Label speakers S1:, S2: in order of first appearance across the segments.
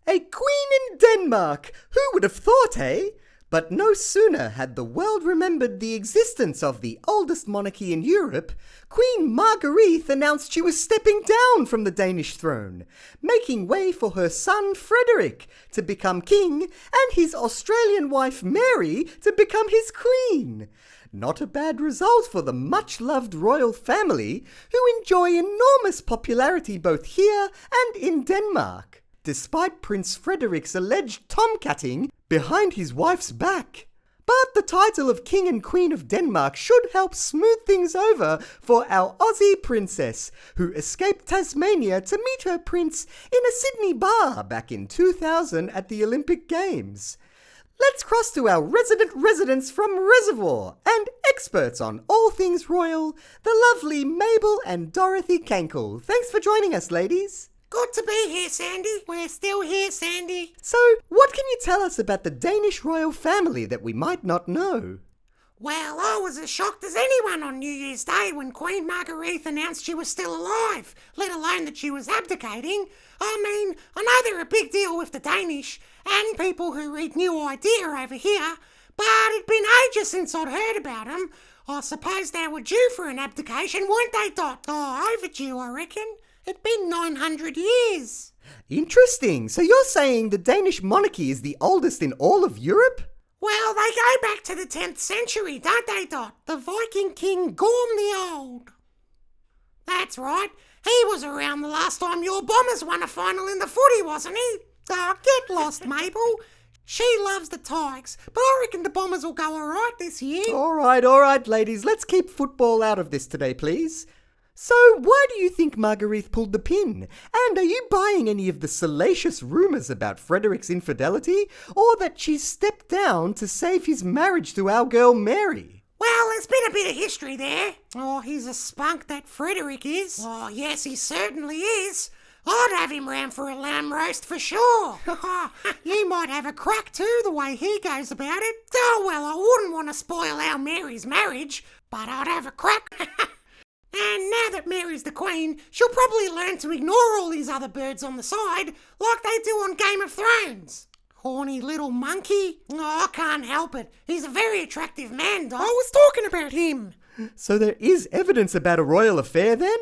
S1: A queen in Denmark! Who would have thought, eh? But no sooner had the world remembered the existence of the oldest monarchy in Europe, Queen Marguerite announced she was stepping down from the Danish throne, making way for her son Frederick to become king and his Australian wife Mary to become his queen. Not a bad result for the much-loved royal family, who enjoy enormous popularity both here and in Denmark, despite Prince Frederick's alleged tomcatting behind his wife's back. But the title of King and Queen of Denmark should help smooth things over for our Aussie princess, who escaped Tasmania to meet her prince in a Sydney bar back in 2000 at the Olympic Games. Let's cross to our resident residents from Reservoir and experts on all things royal, the lovely Mabel and Dorothy Kankle. Thanks for joining us, ladies.
S2: Good to be here, Sandy. We're still here, Sandy.
S1: So, what can you tell us about the Danish royal family that we might not know?
S2: Well, I was as shocked as anyone on New Year's Day when Queen Marguerite announced she was still alive, let alone that she was abdicating. I mean, I know they're a big deal with the Danish and people who read New Idea over here, but it'd been ages since I'd heard about them. I suppose they were due for an abdication, weren't they, Dot? Oh, overdue, I reckon. It'd been 900 years.
S1: Interesting. So you're saying the Danish monarchy is the oldest in all of Europe?
S2: Well, they go back to the 10th century, don't they, Dot? The Viking king Gorm the Old. That's right. He was around the last time your Bombers won a final in the footy, wasn't he? Oh, get lost, Mabel. She loves the Tigers, but I reckon the Bombers will go all right this year.
S1: All right, ladies. Let's keep football out of this today, please. So, why do you think Marguerite pulled the pin? And are you buying any of the salacious rumours about Frederick's infidelity, or that she stepped down to save his marriage to our girl Mary?
S2: Well, there's been a bit of history there. Oh, he's a spunk, that Frederick is. Oh, yes, he certainly is. I'd have him round for a lamb roast for sure. You might have a crack too, the way he goes about it. Oh, well, I wouldn't want to spoil our Mary's marriage, but I'd have a crack. And now that Mary's the Queen, she'll probably learn to ignore all these other birds on the side, like they do on Game of Thrones. Horny little monkey. Oh, I can't help it. He's a very attractive man, Doc. I was talking about him.
S1: So there is evidence about a royal affair then?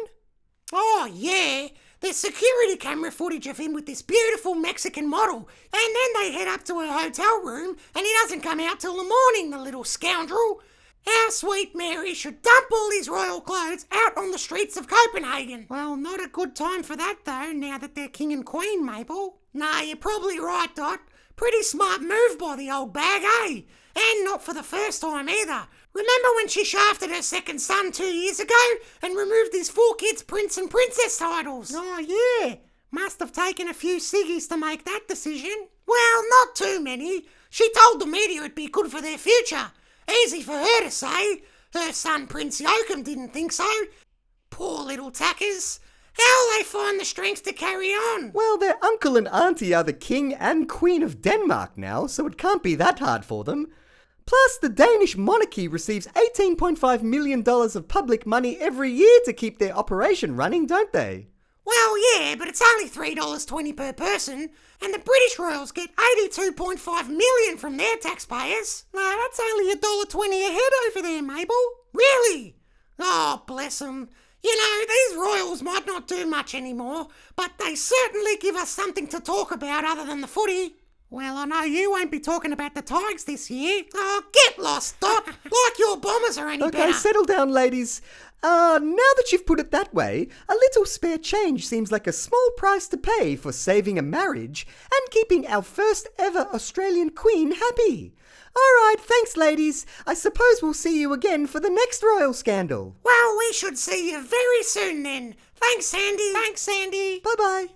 S2: Oh, yeah. There's security camera footage of him with this beautiful Mexican model, and then they head up to her hotel room, and he doesn't come out till the morning, the little scoundrel. Our sweet Mary should dump all his royal clothes out on the streets of Copenhagen. Well, not a good time for that, though, now that they're king and queen, Mabel. Nah, you're probably right, Dot. Pretty smart move by the old bag, eh? And not for the first time either. Remember when she shafted her second son 2 years ago and removed his 4 kids' prince and princess titles? Oh, yeah. Must have taken a few ciggies to make that decision. Well, not too many. She told the media it'd be good for their future. Easy for her to say. Her son Prince Joachim didn't think so. Poor little tackers. How'll they find the strength to carry on?
S1: Well, their uncle and auntie are the king and queen of Denmark now, so it can't be that hard for them. Plus, the Danish monarchy receives $18.5 million of public money every year to keep their operation running, don't they?
S2: Well, yeah, but it's only $3.20 per person, and the British royals get $82.5 million from their taxpayers. No, that's only $1.20 a head over there, Mabel. Really? Oh, bless them. You know, these royals might not do much anymore, but they certainly give us something to talk about other than the footy. Well, I know you won't be talking about the Tigers this year. Oh, get lost, Dot. Like your Bombers are any better.
S1: Okay, settle down, ladies. Now that you've put it that way, a little spare change seems like a small price to pay for saving a marriage and keeping our first ever Australian Queen happy. All right, thanks, ladies. I suppose we'll see you again for the next royal scandal.
S2: Well, we should see you very soon then. Thanks, Sandy. Thanks, Sandy.
S1: Bye-bye.